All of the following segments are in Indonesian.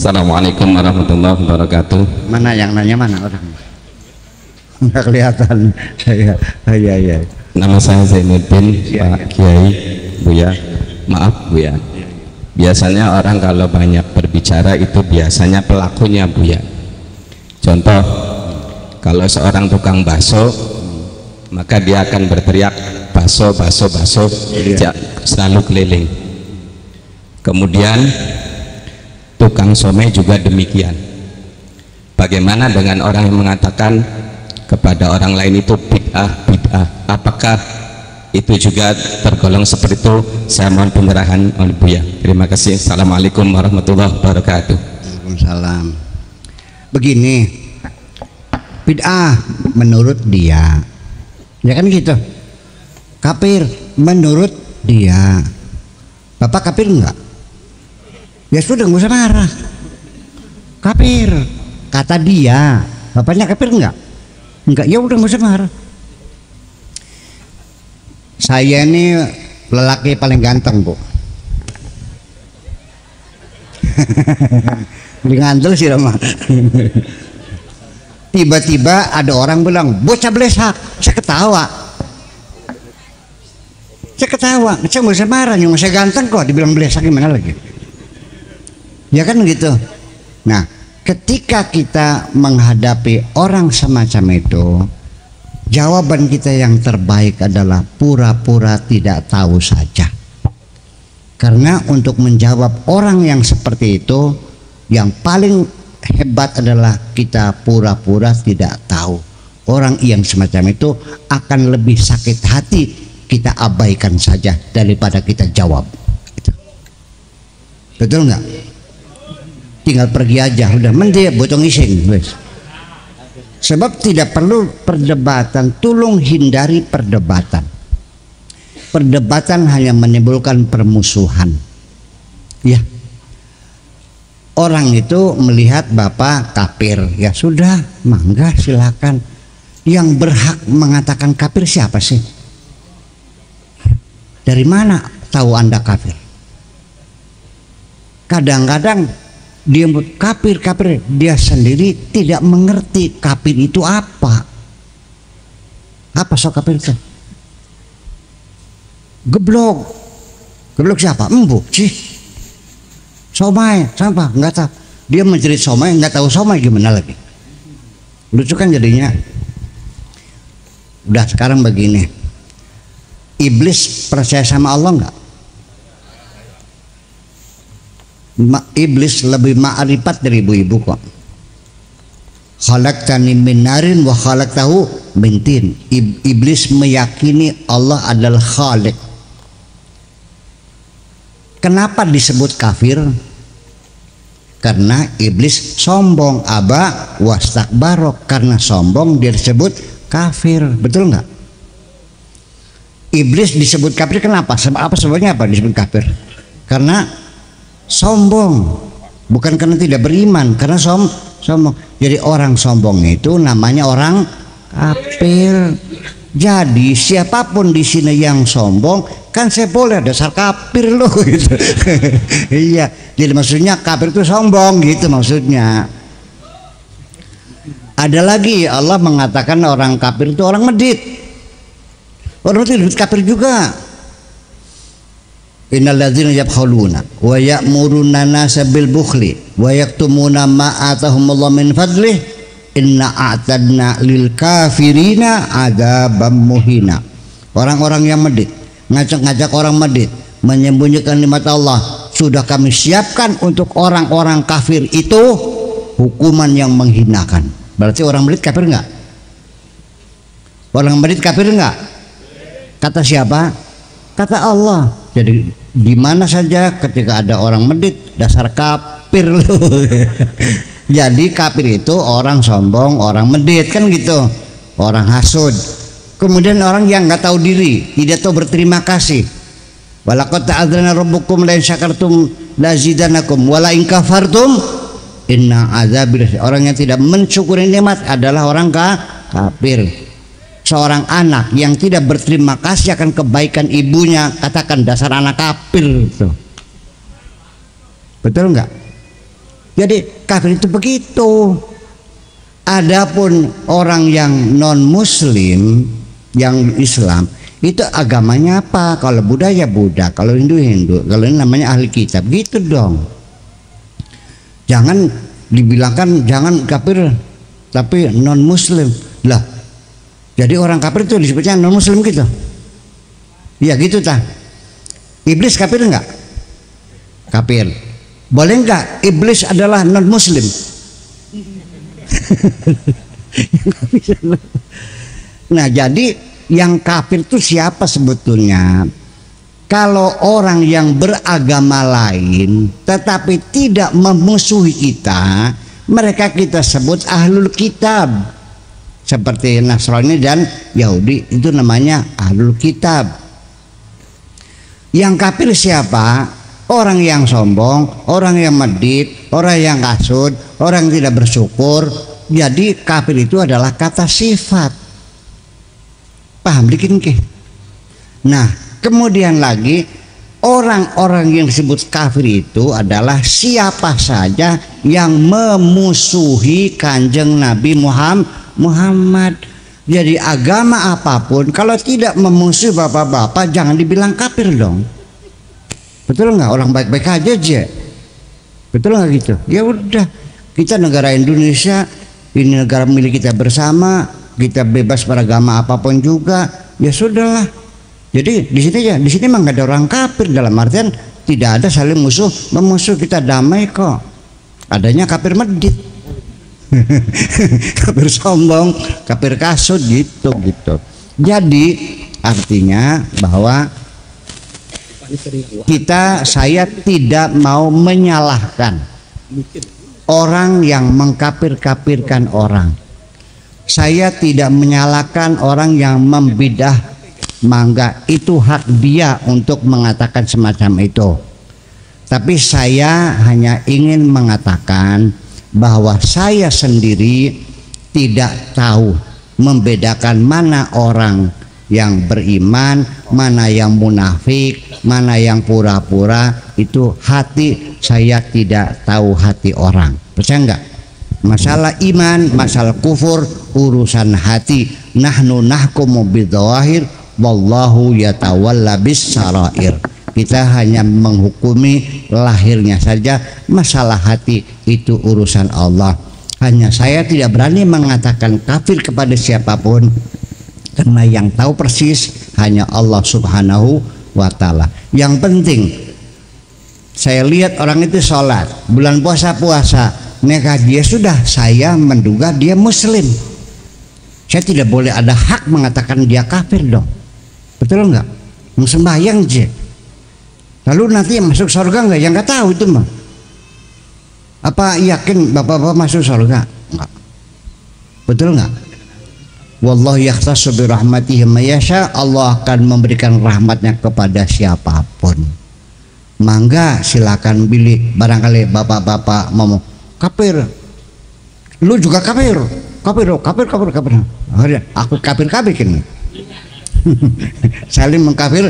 Assalamualaikum warahmatullahi wabarakatuh. Mana yang nanya, mana orang? Nggak kelihatan. Ya. Nama saya Zainuddin, Pak Kiai, Buya. Maaf Buya. Biasanya orang kalau banyak berbicara itu biasanya pelakunya Buya. Contoh, kalau seorang tukang bakso, maka dia akan berteriak bakso, bakso, bakso, selalu keliling. Kemudian tukang somai juga demikian. Bagaimana dengan orang yang mengatakan kepada orang lain itu bid'ah, bid'ah? Apakah itu juga tergolong seperti itu? Saya mohon pencerahan oleh Buya. Terima kasih. Assalamualaikum warahmatullahi wabarakatuh. Waalaikumsalam. Begini, bid'ah menurut dia, ya kan gitu. Kafir menurut dia. Bapak kafir enggak? Ya sudah, nggak usah marah. Kafir kata dia. Bapaknya kafir enggak? Enggak, ya udah nggak usah marah. Saya ini lelaki paling ganteng, Bu. Paling ngandel sih Rama. Tiba-tiba ada orang bilang bocah blesak. Saya ketawa. Saya nggak usah marah, yang saya ganteng kok dibilang blesak, gimana lagi? Ya kan gitu. Nah, ketika kita menghadapi orang semacam itu, jawaban kita yang terbaik adalah pura-pura tidak tahu saja. Karena untuk menjawab orang yang seperti itu, yang paling hebat adalah kita pura-pura tidak tahu. Orang yang semacam itu akan lebih sakit hati kita abaikan saja daripada kita jawab. Betul nggak? Tinggal pergi aja, udah mending botong isin, wes. Sebab tidak perlu perdebatan. Tolong hindari perdebatan. Perdebatan hanya menimbulkan permusuhan. Ya, orang itu melihat bapak kafir, ya sudah, mangga silakan. Yang berhak mengatakan kafir siapa sih? Dari mana tahu Anda kafir? Kadang-kadang dia kafir, dia sendiri tidak mengerti kafir itu apa. Apa so kafir itu? Geblok siapa? Embuk sih. Somai, siapa? Nggak tahu. Dia menjerit somai, nggak tahu somai gimana lagi. Lucu kan jadinya. Udah sekarang begini. Iblis percaya sama Allah nggak? Iblis lebih ma'rifat dari ibu-ibu kok. Khalaqtani min narin wa khalaqtahu min tin. Iblis meyakini Allah adalah Khaliq. Kenapa disebut kafir? Karena iblis sombong, aba wastakbaro. Karena sombong dia disebut kafir. Betul nggak? Iblis disebut kafir kenapa? Apa sebabnya apa disebut kafir? Karena sombong, bukan karena tidak beriman, karena sombong. Jadi orang sombong itu namanya orang kafir. Jadi siapapun di sini yang sombong kan saya boleh dasar kafir loh gitu. Iya, jadi maksudnya kafir itu sombong gitu maksudnya. Ada lagi Allah mengatakan orang kafir itu orang medit. Orang medit kafir juga. Innal ladzina yabkhuluna wa ya'muruna nasa bil bukhli wa yaktumuna ma atahumullahu min fadlih inna a'tadna lil kafirina adzabam muhina. Orang-orang yang medit, ngajak-ngajak orang medit, menyembunyikan nikmat Allah, sudah kami siapkan untuk orang-orang kafir itu hukuman yang menghinakan. Berarti orang medit kafir enggak? Orang medit kafir enggak? Kata siapa? Kata Allah. Jadi di mana saja ketika ada orang medit dasar kafir loh. Jadi kafir itu orang sombong, orang medit kan gitu, orang hasud. Kemudian orang yang nggak tahu diri, tidak tahu berterima kasih. Walaqad ta'adzana rabbukum la in syakartum lazidanakum wa la in kafartum inna adzabi. Orang yang tidak mensyukuri nikmat adalah orang kafir. Seorang anak yang tidak berterima kasih akan kebaikan ibunya, katakan dasar anak kafir itu. Betul enggak? Jadi kafir itu begitu. Adapun orang yang non muslim, yang Islam, itu agamanya apa? Kalau Buddha ya Buddha, kalau Hindu Hindu, kalau ini namanya ahli kitab, gitu dong. Jangan dibilangkan jangan kafir tapi non muslim lah. Jadi orang kafir itu disebutnya non muslim gitu. Ya gitu tah. Iblis kafir enggak? Kafir. Boleh enggak iblis adalah non muslim? Nah, jadi yang kafir itu siapa sebetulnya? Kalau orang yang beragama lain tetapi tidak memusuhi kita, mereka kita sebut ahlul kitab. Seperti Nasrani dan Yahudi, itu namanya ahlul kitab. Yang kafir siapa? Orang yang sombong, orang yang medit, orang yang kasut, orang yang tidak bersyukur. Jadi kafir itu adalah kata sifat. Paham dikit ke? Nah, kemudian lagi orang-orang yang disebut kafir itu adalah siapa saja yang memusuhi kanjeng Nabi Muhammad. Jadi agama apapun kalau tidak memusuhi bapak-bapak jangan dibilang kafir dong. Betul nggak? Orang baik-baik aja. Betul nggak gitu? Ya udah, kita negara Indonesia, ini negara milik kita bersama, kita bebas beragama apapun juga. Ya sudahlah. Jadi di sini memang nggak ada orang kafir, dalam artian tidak ada saling memusuh, kita damai kok. Adanya kafir medit, kafir sombong, kafir kasut gitu. Jadi artinya bahwa saya tidak mau menyalahkan orang yang mengkafir-kafirkan orang. Saya tidak menyalahkan orang yang membidah. Mangga, itu hak dia untuk mengatakan semacam itu. Tapi saya hanya ingin mengatakan bahwa saya sendiri tidak tahu membedakan mana orang yang beriman, mana yang munafik, mana yang pura-pura. Itu hati saya tidak tahu hati orang. Percaya enggak? Masalah iman, masalah kufur, urusan hati. Nahnu nahkumu bidzawahir, wallahu yatawalla bis-sarair. Kita hanya menghukumi lahirnya saja, masalah hati itu urusan Allah. Hanya saya tidak berani mengatakan kafir kepada siapapun, karena yang tahu persis hanya Allah Subhanahu wa ta'ala. Yang penting saya lihat orang itu sholat, bulan puasa, maka dia sudah, saya menduga dia muslim. Saya tidak boleh ada hak mengatakan dia kafir dong. Betul nggak? Sembahyang je. Lalu nanti masuk surga nggak? Yang nggak tahu itu mah. Apa yakin bapak-bapak masuk surga? Enggak. Betul nggak? Wallahu yakhtassu bi rahmatihi may yasha. Allah akan memberikan rahmatnya kepada siapapun. Mangga silakan pilih. Barangkali bapak-bapak mau kafir. Lu juga kafir. Kafir. Aku kafir ini. Saling mengkafir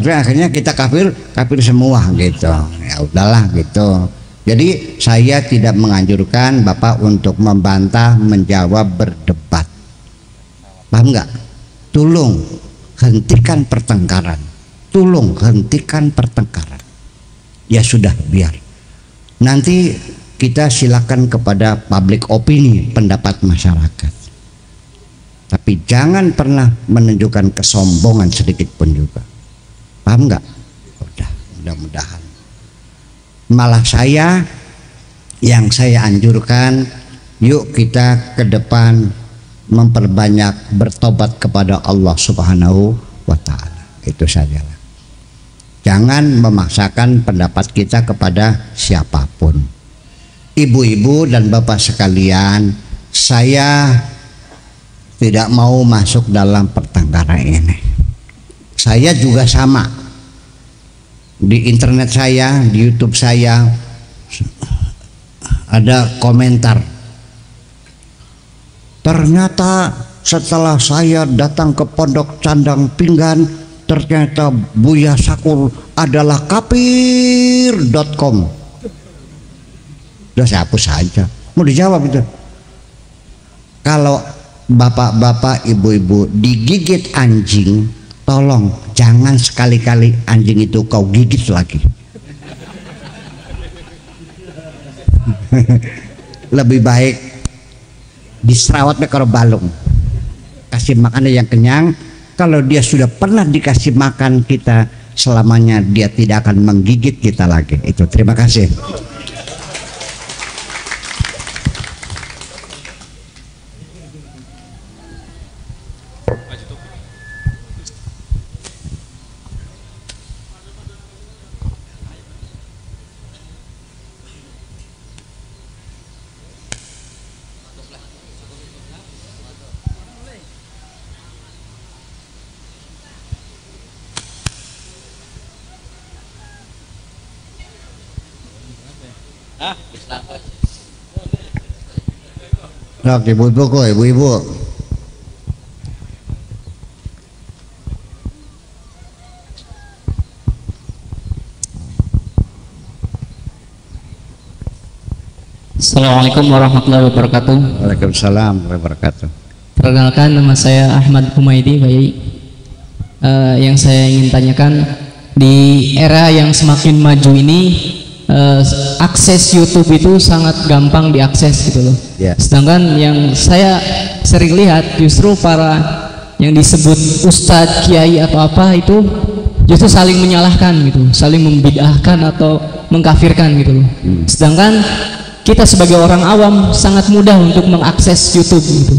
akhirnya kita kafir semua gitu. Ya udahlah gitu. Jadi saya tidak menganjurkan Bapak untuk membantah, menjawab, berdebat. Paham nggak? Tolong hentikan pertengkaran. Ya sudah, biar. Nanti kita silakan kepada public opini, pendapat masyarakat. Tapi jangan pernah menunjukkan kesombongan sedikit pun juga. Paham nggak? Mudah-mudahan. Malah yang saya anjurkan, yuk kita ke depan memperbanyak bertobat kepada Allah Subhanahu wa ta'ala. Itu sajalah. Jangan memaksakan pendapat kita kepada siapapun. Ibu-ibu dan bapak sekalian, saya tidak mau masuk dalam pertengkaran ini. Saya juga sama. Di internet saya, di YouTube saya ada komentar. Ternyata setelah saya datang ke Pondok Candang Pinggan, ternyata Buya Sakur adalah kafir.com. Udah saya hapus saja. Mau dijawab itu. Kalau bapak-bapak, ibu-ibu digigit anjing, tolong jangan sekali-kali anjing itu kau gigit lagi. Lebih baik diserawatnya kalau balung, kasih makannya yang kenyang. Kalau dia sudah pernah dikasih makan kita, selamanya dia tidak akan menggigit kita lagi. Itu, terima kasih. Oke, ibu-ibu kok, ibu-ibu. Assalamualaikum warahmatullahi wabarakatuh. Waalaikumsalam warahmatullahi wabarakatuh. Perkenalkan, nama saya Ahmad Humaydi, Pak Yai. Yang saya ingin tanyakan, di era yang semakin maju ini, akses YouTube itu sangat gampang diakses gitu loh. Yeah. Sedangkan yang saya sering lihat justru para yang disebut ustadz, kiai atau apa itu justru saling menyalahkan gitu, saling membid'ahkan atau mengkafirkan gitu loh. Sedangkan kita sebagai orang awam sangat mudah untuk mengakses YouTube gitu.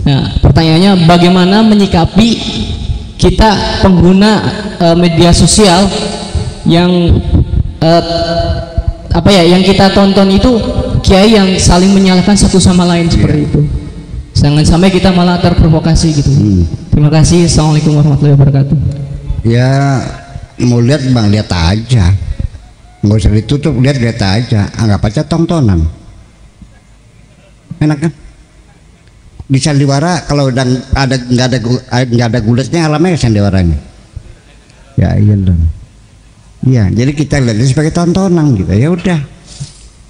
Nah, pertanyaannya bagaimana menyikapi kita pengguna media sosial yang yang kita tonton itu kiai yang saling menyalahkan satu sama lain seperti itu. Jangan sampai kita malah terprovokasi gitu. Terima kasih. Assalamualaikum warahmatullahi wabarakatuh. Ya, mau lihat bang, lihat aja, nggak usah ditutup, lihat aja, anggap aja tontonan. Enak kan? Di sandiwara kalau udah nggak ada gulatnya, alamnya sandiwaranya. Ya iya dong. Iya, jadi kita lihat sebagai tontonan gitu. Ya udah,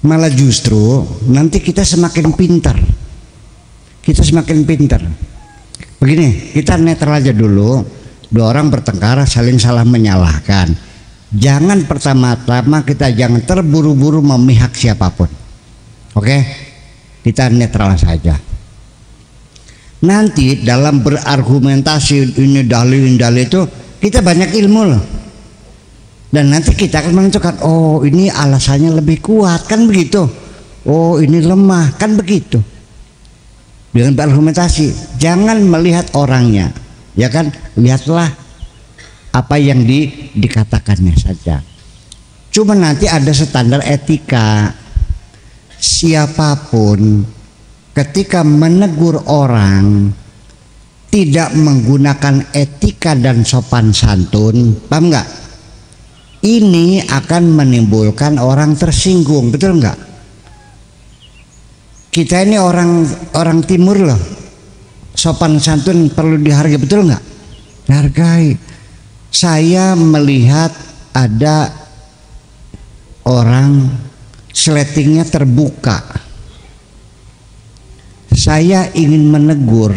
malah justru nanti kita semakin pintar. Kita semakin pintar. Begini, kita netral aja dulu. Dua orang bertengkar saling salah menyalahkan. Jangan pertama-tama kita jangan terburu-buru memihak siapapun. Oke? Kita netral saja. Nanti dalam berargumentasi ini dalil itu kita banyak ilmu loh. Dan nanti kita akan menentukan, oh ini alasannya lebih kuat, kan begitu. Oh ini lemah, kan begitu. Dengan berargumentasi, jangan melihat orangnya, ya kan, lihatlah apa yang dikatakannya saja. Cuma nanti ada standar etika. Siapapun ketika menegur orang tidak menggunakan etika dan sopan santun, paham nggak? Ini akan menimbulkan orang tersinggung, betul nggak? Kita ini orang timur loh, sopan santun perlu dihargai, betul nggak? Dihargai. Saya melihat ada orang sletingnya terbuka. Saya ingin menegur,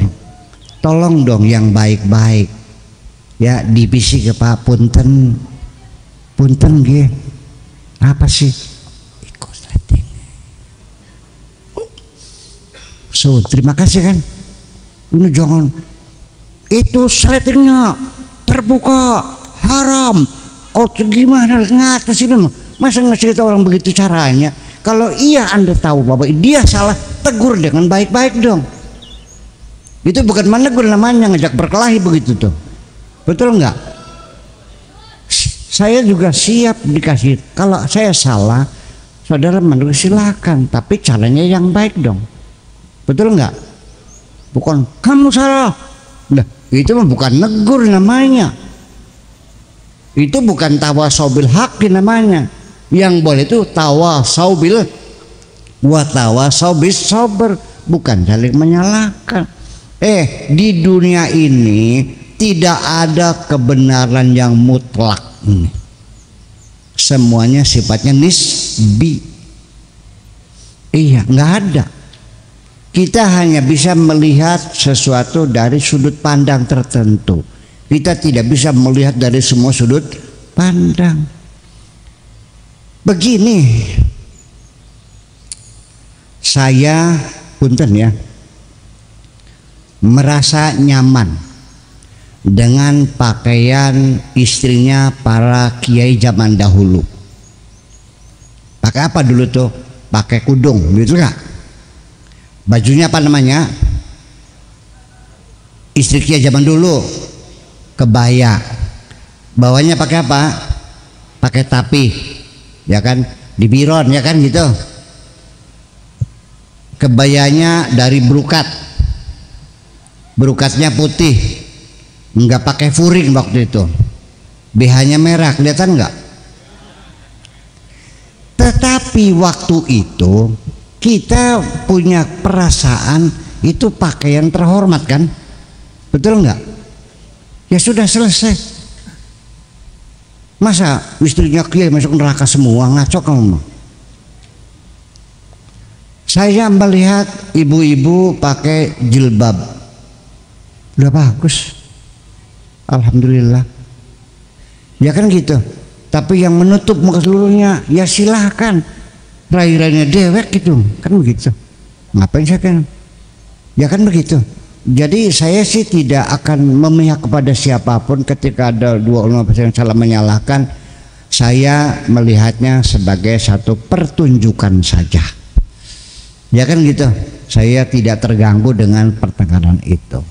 tolong dong yang baik-baik. Ya, dibisik ke Pak, punten nggih. Apa sih? Iko sleting. So, terima kasih kan. Ini jangan, itu sletingnya terbuka, haram. Oh gimana ngatas ini? Masa ngasih orang begitu caranya? Kalau iya Anda tahu bahwa dia salah, tegur dengan baik-baik dong. Itu bukan menegur namanya, ngajak berkelahi begitu tuh. Betul nggak? Saya juga siap dikasih. Kalau saya salah, saudara menegur silakan, tapi caranya yang baik dong. Betul nggak? Bukan kamu salah. Nah, itu mah bukan negur namanya. Itu bukan tawasaubil haqi namanya. Yang boleh itu tawasaubil wa tawasaubis sabr, bukan saling menyalahkan. Di dunia ini tidak ada kebenaran yang mutlak. Semuanya sifatnya nisbi. Iya, nggak ada. Kita hanya bisa melihat sesuatu dari sudut pandang tertentu. Kita tidak bisa melihat dari semua sudut pandang. Begini, saya punten ya, merasa nyaman dengan pakaian istrinya para kiai zaman dahulu. Pakai apa dulu tuh? Pakai kudung, gitu nggak? Bajunya apa namanya? Istri kiai zaman dulu kebaya. Bawahnya pakai apa? Pakai tapi, ya kan? Di biron, ya kan gitu. Kebayanya dari brokat. Brokatnya putih, nggak pakai furing waktu itu. BH-nya merah, kelihatan nggak? Tetapi waktu itu kita punya perasaan itu pakaian terhormat kan, betul nggak? Ya sudah selesai. Masa istrinya kiai masuk neraka semua, ngaco kamu? Saya melihat ibu-ibu pakai jilbab, udah bagus, alhamdulillah. Ya kan gitu. Tapi yang menutup muka seluruhnya, ya silahkan. Rai-rainya dewek gitu, kan begitu. Ngapain saya kan? Ya kan begitu. Jadi saya sih tidak akan memihak kepada siapapun ketika ada dua ulama yang salah menyalahkan. Saya melihatnya sebagai satu pertunjukan saja. Ya kan gitu. Saya tidak terganggu dengan pertengkaran itu.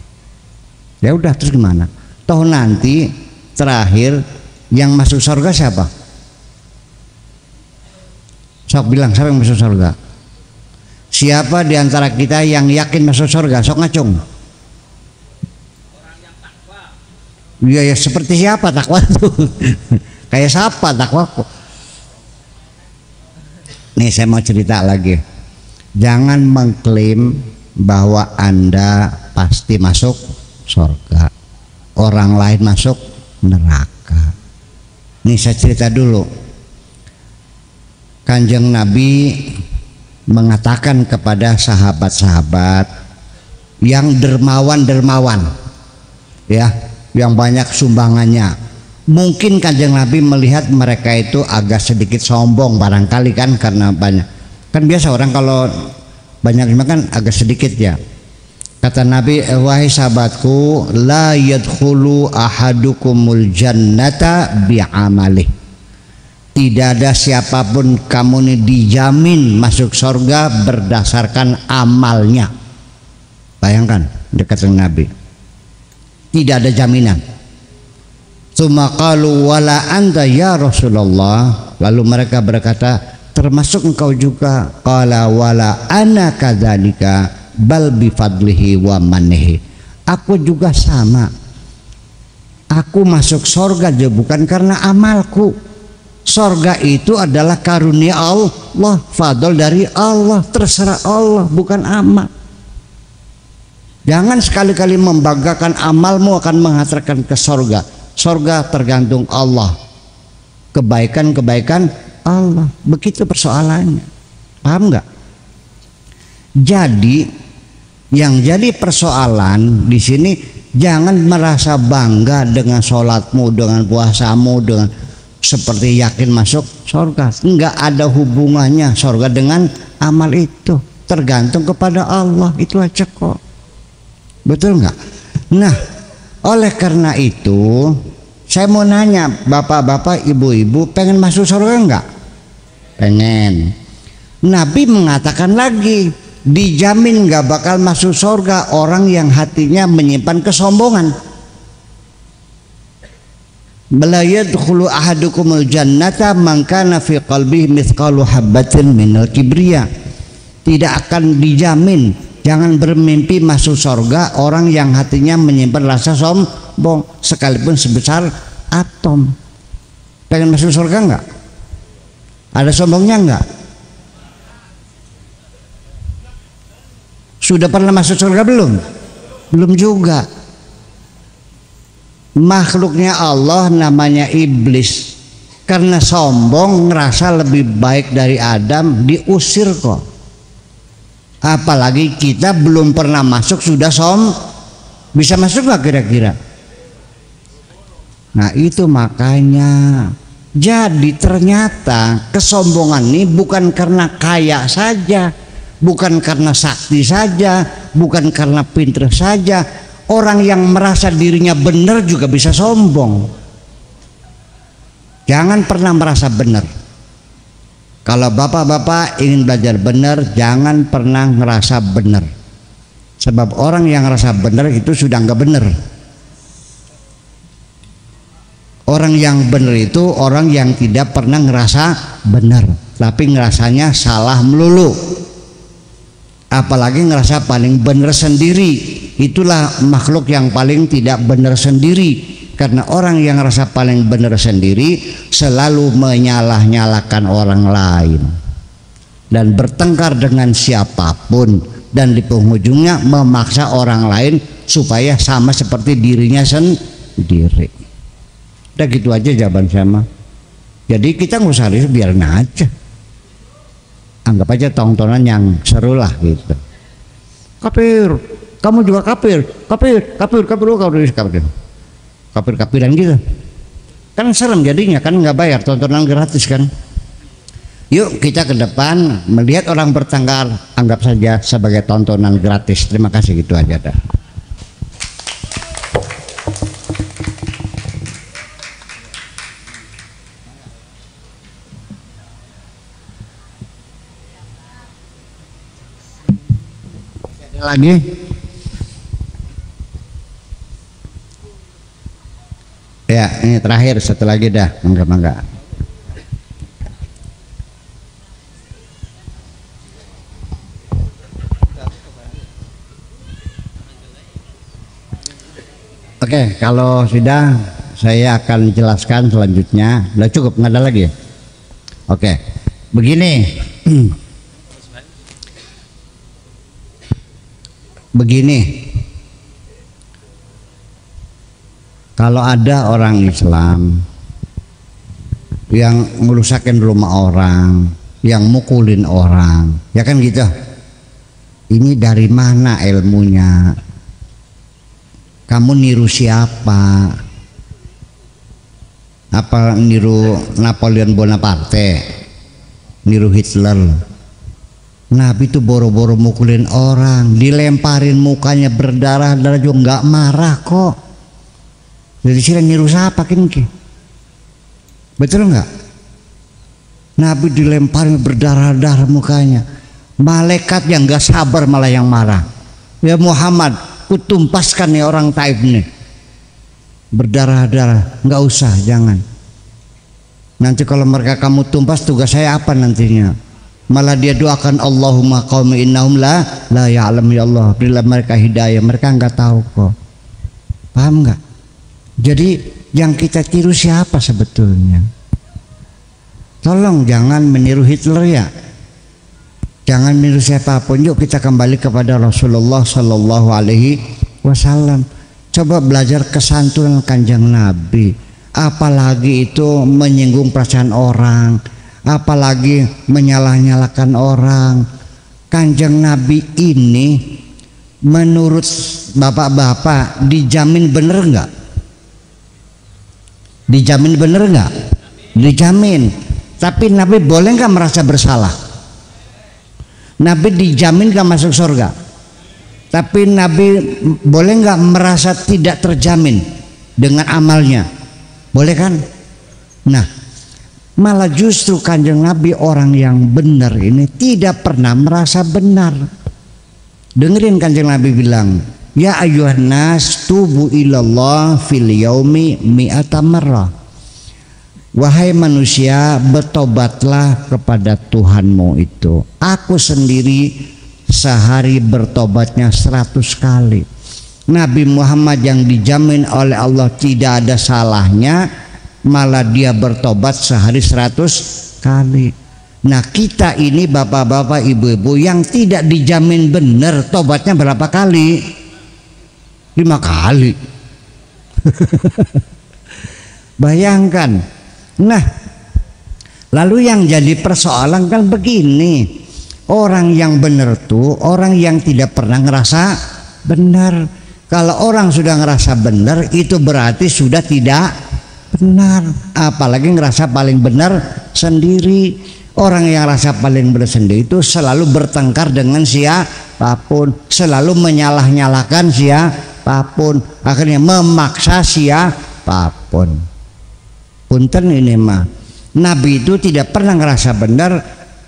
Ya udah, terus gimana? Toh nanti terakhir yang masuk surga siapa? Sok bilang, siapa yang masuk surga? Siapa di antara kita yang yakin masuk surga? Sok ngacung. Iya ya, seperti siapa takwa itu? Kayak siapa takwa? Nih saya mau cerita lagi. Jangan mengklaim bahwa Anda pasti masuk surga, orang lain masuk neraka. Nih saya cerita dulu. Kanjeng Nabi mengatakan kepada sahabat-sahabat yang dermawan-dermawan, ya, yang banyak sumbangannya. Mungkin Kanjeng Nabi melihat mereka itu agak sedikit sombong barangkali kan, karena banyak. Kan biasa orang kalau banyak kan agak sedikit ya. Kata Nabi, wahai sahabatku, la yadkhulu ahadukumul jannata bi'amalih. Tidak ada siapapun kamu ini dijamin masuk surga berdasarkan amalnya. Bayangkan, dekat dengan Nabi. Tidak ada jaminan. Tsumma qalu wala anta ya Rasulullah. Lalu mereka berkata, termasuk engkau juga. Qala wala ana kadzalika bal bifadlihi wa mannihi. Aku juga sama. Aku masuk surga aja bukan karena amalku. Surga itu adalah karunia Allah, fadl dari Allah, terserah Allah, bukan amal. Jangan sekali-kali membanggakan amalmu akan menghantarkan ke surga. Surga tergantung Allah. Kebaikan-kebaikan Allah. Begitu persoalannya. Paham nggak? Jadi yang jadi persoalan di sini, jangan merasa bangga dengan sholatmu, dengan puasamu, dengan seperti yakin masuk surga. Enggak ada hubungannya surga dengan amal itu. Tergantung kepada Allah, itu aja kok. Betul nggak? Nah, oleh karena itu saya mau nanya, bapak-bapak, ibu-ibu, pengen masuk surga enggak? Pengen. Nabi mengatakan lagi, dijamin nggak bakal masuk surga orang yang hatinya menyimpan kesombongan. Bala yadkhulu ahadukumul jannata man kana fi qalbihi mithqalu habatin minal kibriya. Tidak akan dijamin, jangan bermimpi masuk surga orang yang hatinya menyimpan rasa sombong sekalipun sebesar atom. Pengen masuk surga enggak? Ada sombongnya enggak? Sudah pernah masuk surga belum? Belum juga. Makhluknya Allah namanya iblis, karena sombong ngerasa lebih baik dari Adam, diusir kok. Apalagi kita belum pernah masuk sudah bisa masuk nggak kira-kira? Nah itu makanya, jadi ternyata kesombongan ini bukan karena kaya saja, bukan karena sakti saja, bukan karena pintar saja. Orang yang merasa dirinya benar juga bisa sombong. Jangan pernah merasa benar. Kalau bapak-bapak ingin belajar benar, jangan pernah ngerasa benar. Sebab orang yang ngerasa benar itu sudah nggak benar. Orang yang benar itu orang yang tidak pernah ngerasa benar, tapi ngerasanya salah melulu. Apalagi ngerasa paling benar sendiri. Itulah makhluk yang paling tidak benar sendiri. Karena orang yang ngerasa paling benar sendiri selalu menyalah-nyalahkan orang lain dan bertengkar dengan siapapun, dan di penghujungnya memaksa orang lain supaya sama seperti dirinya sendiri. Udah gitu aja jawaban sama. Jadi kita nggak usah risih, biarin aja, anggap aja tontonan yang seru lah gitu. Kafir, kamu juga kafir, kafir, kafir-kafiran gitu kan serem jadinya, kan nggak bayar, tontonan gratis kan. Yuk kita ke depan melihat orang bertengkar, anggap saja sebagai tontonan gratis. Terima kasih, gitu aja dah. Ada lagi? Ya, ini terakhir, satu lagi dah, mangga. Oke, kalau sudah saya akan jelaskan selanjutnya. Udah cukup, nggak ada lagi? Oke, begini. Begini. Kalau ada orang Islam yang ngerusakin rumah orang, yang mukulin orang, ya kan gitu. Ini dari mana ilmunya? Kamu niru siapa? Apa niru Napoleon Bonaparte? Niru Hitler? Nabi itu boro-boro mukulin orang, dilemparin mukanya berdarah-darah juga nggak marah kok. Jadi sini niru siapa kinki? Betul nggak? Nabi dilemparin berdarah-darah mukanya, malaikat yang nggak sabar malah yang marah. Ya Muhammad, kutumpaskan nih orang Taif nih, berdarah-darah. Nggak usah, jangan. Nanti kalau mereka kamu tumpas, tugas saya apa nantinya? Malah dia doakan Allahumma qaumi innahum la ya'lam, ya Allah berilah mereka hidayah, mereka nggak tahu kok. Paham nggak? Jadi yang kita tiru siapa sebetulnya? Tolong jangan meniru Hitler ya, jangan meniru siapapun. Yuk kita kembali kepada Rasulullah Sallallahu Alaihi Wasallam. Coba belajar kesantunan Kanjeng Nabi. Apalagi itu menyinggung perasaan orang, apalagi menyalah-nyalahkan orang. Kanjeng Nabi ini menurut bapak-bapak dijamin bener nggak? Dijamin bener nggak? Dijamin. Tapi Nabi boleh nggak merasa bersalah? Nabi dijamin nggak masuk surga? Tapi Nabi boleh nggak merasa tidak terjamin dengan amalnya? Boleh kan? Nah, malah justru Kanjeng Nabi orang yang benar ini tidak pernah merasa benar. Dengerin Kanjeng Nabi bilang, ya ayyuhan nas tubu ilallah fil yaumi mi'ata marrah. Wahai manusia, bertobatlah kepada Tuhanmu itu. Aku sendiri sehari bertobatnya 100 kali. Nabi Muhammad yang dijamin oleh Allah tidak ada salahnya, malah dia bertobat sehari 100 kali. Nah kita ini bapak-bapak ibu-ibu yang tidak dijamin benar, tobatnya berapa kali? 5 kali. Bayangkan. Nah, lalu yang jadi persoalan kan begini, Orang yang benar tuh orang yang tidak pernah ngerasa benar. Kalau orang sudah ngerasa benar itu berarti sudah tidak benar. Apalagi ngerasa paling benar sendiri. Orang yang rasa paling benar sendiri itu selalu bertengkar dengan siapapun, selalu menyalah-nyalahkan siapapun, akhirnya memaksa siapapun. Punten ini mah, Nabi itu tidak pernah ngerasa benar,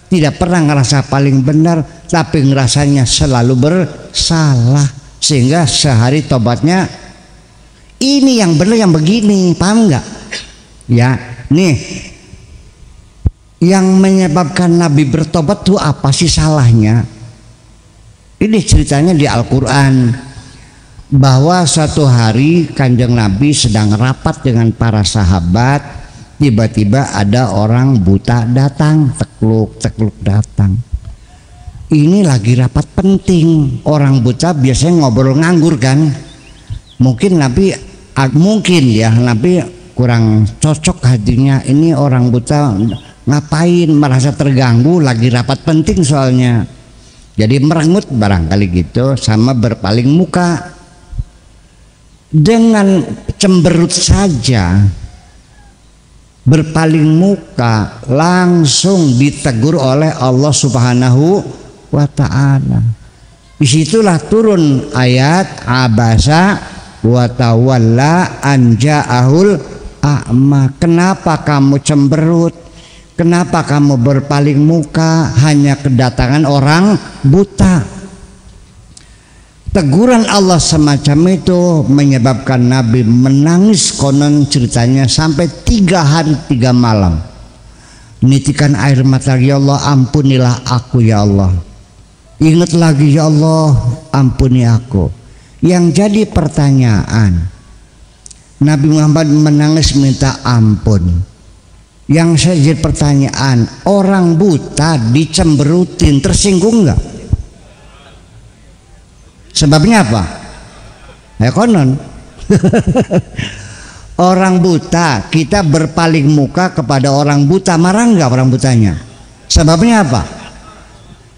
tidak pernah ngerasa paling benar, tapi ngerasanya selalu bersalah, sehingga sehari tobatnya ini yang benar yang begini, paham nggak? Ya, nih yang menyebabkan Nabi bertobat tuh apa sih salahnya? Ini ceritanya di Al-Quran, bahwa suatu hari Kanjeng Nabi sedang rapat dengan para sahabat, tiba-tiba ada orang buta datang, tekluk datang. Ini lagi rapat penting. Orang buta biasanya ngobrol nganggur kan. Mungkin Nabi kurang cocok hatinya, ini orang buta ngapain, merasa terganggu, lagi rapat penting soalnya. Jadi merengut barangkali gitu, sama berpaling muka. Dengan cemberut saja, berpaling muka, langsung ditegur oleh Allah Subhanahu wa ta'ala. Disitulah turun ayat abasa wa tawalla an ja'ahul a'ma. Kenapa kamu cemberut? Kenapa kamu berpaling muka hanya kedatangan orang buta? Teguran Allah semacam itu menyebabkan Nabi menangis, konon ceritanya sampai 3 hari 3 malam. Nitikan air mata, ya Allah ampunilah aku ya Allah. Ingat lagi ya Allah ampuni aku. Yang jadi pertanyaan, Nabi Muhammad menangis minta ampun. Yang saya jadi pertanyaan, orang buta dicemberutin tersinggung nggak? Sebabnya apa? Ya konon orang buta, kita berpaling muka kepada orang buta, marah nggak orang butanya? Sebabnya apa?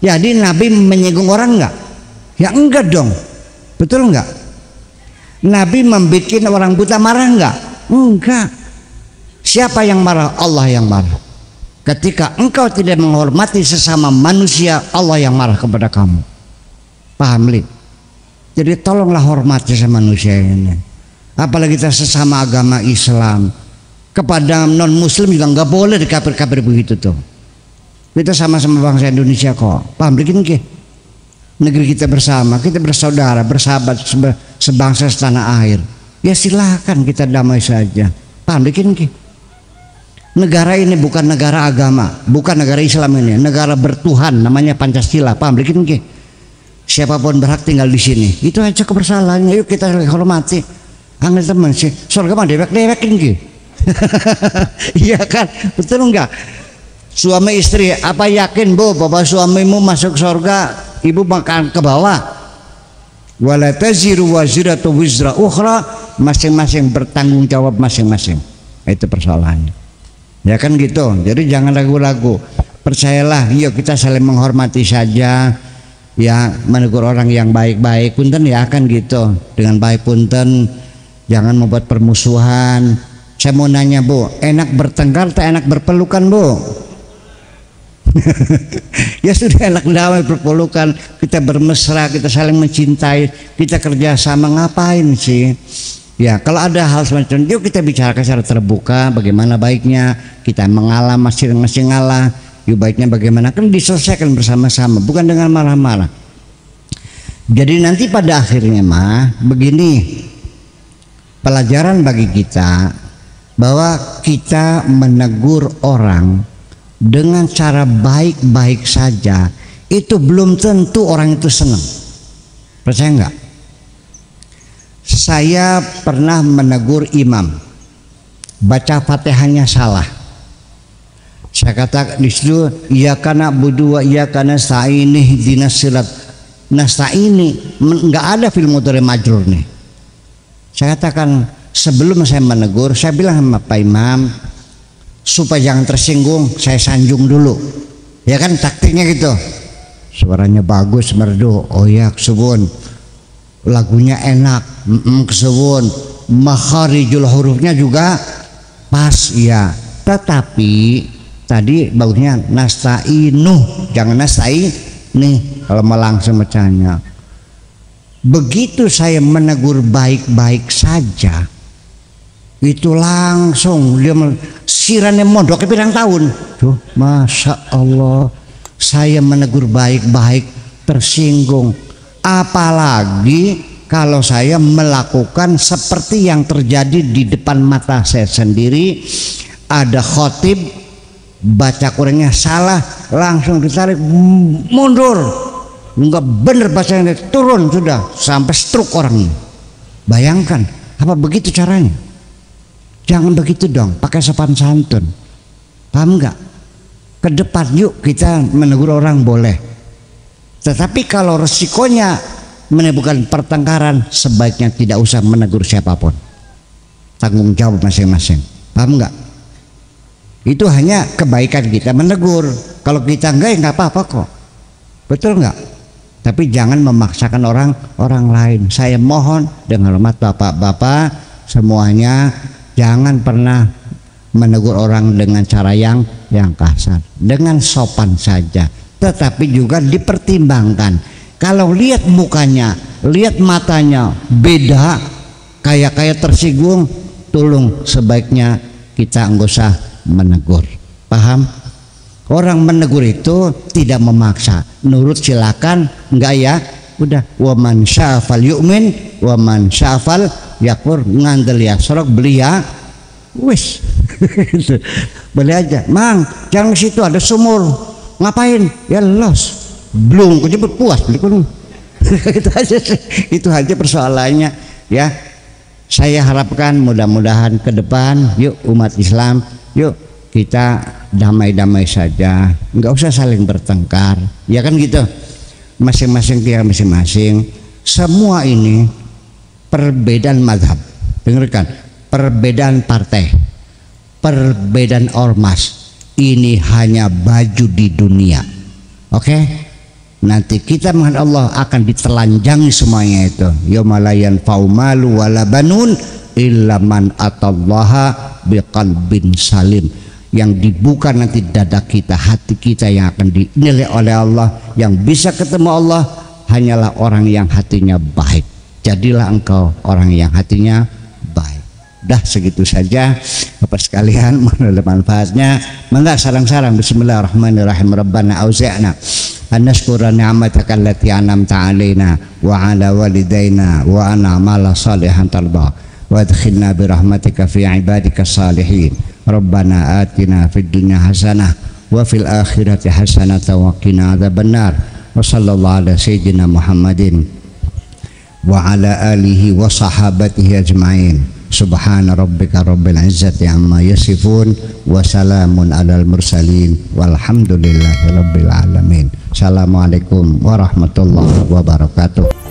Jadi Nabi menyinggung orang nggak? Ya enggak dong, betul nggak? Nabi membuat orang buta marah nggak? Enggak. Siapa yang marah? Allah yang marah. Ketika engkau tidak menghormati sesama manusia, Allah yang marah kepada kamu. Paham li? Jadi tolonglah hormati sama manusia ini. Apalagi kita sesama agama Islam. Kepada non muslim juga nggak boleh dikafir-kafir begitu tuh. Kita sama-sama bangsa Indonesia kok. Paham bikin ke? Negeri kita bersama, kita bersaudara, bersahabat, sebangsa setanah air. Ya silakan kita damai saja. Paham bikin ke? Negara ini bukan negara agama, bukan negara Islam ini, negara bertuhan, namanya Pancasila. Paham bikin ke? Siapapun berhak tinggal di sini. Itu aja kebersalahannya. Yuk kita hormati. Angel teman sih, surga mah dewek-dewek ini. Iya kan, betul enggak? Suami istri, apa yakin bu bahwa suamimu masuk surga, ibu makan ke bawah? Wala taziru waziratu wizra ukhra, masing-masing bertanggung jawab masing-masing. Itu persoalannya. Ya kan gitu. Jadi jangan ragu-ragu. Percayalah, yuk kita saling menghormati saja. Ya, menegur orang yang baik-baik. Punten ya kan gitu. Dengan baik punten, jangan membuat permusuhan. Saya mau nanya bu, enak bertengkar atau enak berpelukan bu? Ya sudah enak damai berpelukan, kita bermesra, kita saling mencintai, kita kerjasama, ngapain sih? Ya kalau ada hal semacam itu kita bicarakan secara terbuka, bagaimana baiknya kita mengalah, masing-masing ngalah, yuk baiknya bagaimana, kan diselesaikan bersama-sama, bukan dengan marah-marah. Jadi nanti pada akhirnya mah begini, pelajaran bagi kita bahwa kita menegur orang dengan cara baik-baik saja itu belum tentu orang itu senang. Percaya enggak? Saya pernah menegur imam baca Fatihahnya salah. Saya kata di situ, iyyaka na'budu wa iyyaka nasta'in ihdinas sirat. Nasta'ini enggak ada fil mudhari majrur nih. Saya katakan sebelum saya menegur, saya bilang sama Pak Imam supaya jangan tersinggung, saya sanjung dulu. Ya kan taktiknya gitu. suaranya bagus merdu, oh ya kesuwun, lagunya enak, kesuwun, makharijul hurufnya juga pas ya. Tetapi tadi bagusnya nasta'inu, jangan nastai nih kalau langsung bacanya. Begitu saya menegur baik-baik saja, itu langsung dia sirane mondok pirang tahun. Tuh, masya Allah, saya menegur baik-baik tersinggung. Apalagi kalau saya melakukan seperti yang terjadi di depan mata saya sendiri, ada khotib baca Qur'annya salah, langsung ditarik mundur. Enggak bener bacanya, turun sudah sampai stroke orangnya. Bayangkan, apa begitu caranya? Jangan begitu dong, pakai sopan santun. Paham enggak? Ke depan yuk kita menegur orang boleh. Tetapi kalau resikonya menimbulkan pertengkaran, sebaiknya tidak usah menegur siapapun. Tanggung jawab masing-masing. Paham enggak? Itu hanya kebaikan kita menegur. Kalau kita enggak ya enggak apa-apa kok. Betul enggak? Tapi jangan memaksakan orang lain. Saya mohon dengan hormat bapak-bapak semuanya, jangan pernah menegur orang dengan cara yang kasar. Dengan sopan saja. Tetapi juga dipertimbangkan. Kalau lihat mukanya, lihat matanya beda, kayak tersinggung, tolong sebaiknya kita enggak usah menegur. Paham? Orang menegur itu tidak memaksa, nurut silakan, enggak ya udah. Wa man sya'afal yu'min wa man sya'afal yakfur, ngandel ya sorok beli ya wis. Beli aja, mang jangan ke situ ada sumur, ngapain ya los belum kejebut puas beli kuno. Itu aja persoalannya ya. Saya harapkan mudah-mudahan ke depan yuk umat Islam, yuk kita damai-damai saja, nggak usah saling bertengkar, ya kan gitu. Masing-masing dia masing-masing. Semua ini perbedaan mazhab, dengarkan, perbedaan partai, perbedaan ormas, ini hanya baju di dunia. Oke? Nanti kita menghadap Allah akan ditelanjangi semuanya itu. Yauma la yanfa'u malu wala banun illa man atallaha biqalbin salim. Yang dibuka nanti dada kita, hati kita yang akan dinilai oleh Allah. Yang bisa ketemu Allah hanyalah orang yang hatinya baik. Jadilah engkau orang yang hatinya baik. Dah segitu saja Bapak sekalian, menurut manfaatnya. Mangga sarang-sarang bismillahirrahmanirrahim. Rabbana auzi'na an nashkura ni'mataka allati an'amta 'alaina wa 'ala walidaina wa an na'mala salihan tarda wa adkhilna bi rahmatika fi 'ibadika salihin. Rabbana atina fid dunya hasanah wa fil akhirati hasanah wa qina adzabannar. Wa sallallahu ala sayyidina Muhammadin wa ala alihi wa sahabatihi ajmain. Subhana rabbika rabbil izzati amma yasifun wa salamun alal mursalin walhamdulillahi rabbil alamin. Assalamualaikum warahmatullahi wabarakatuh.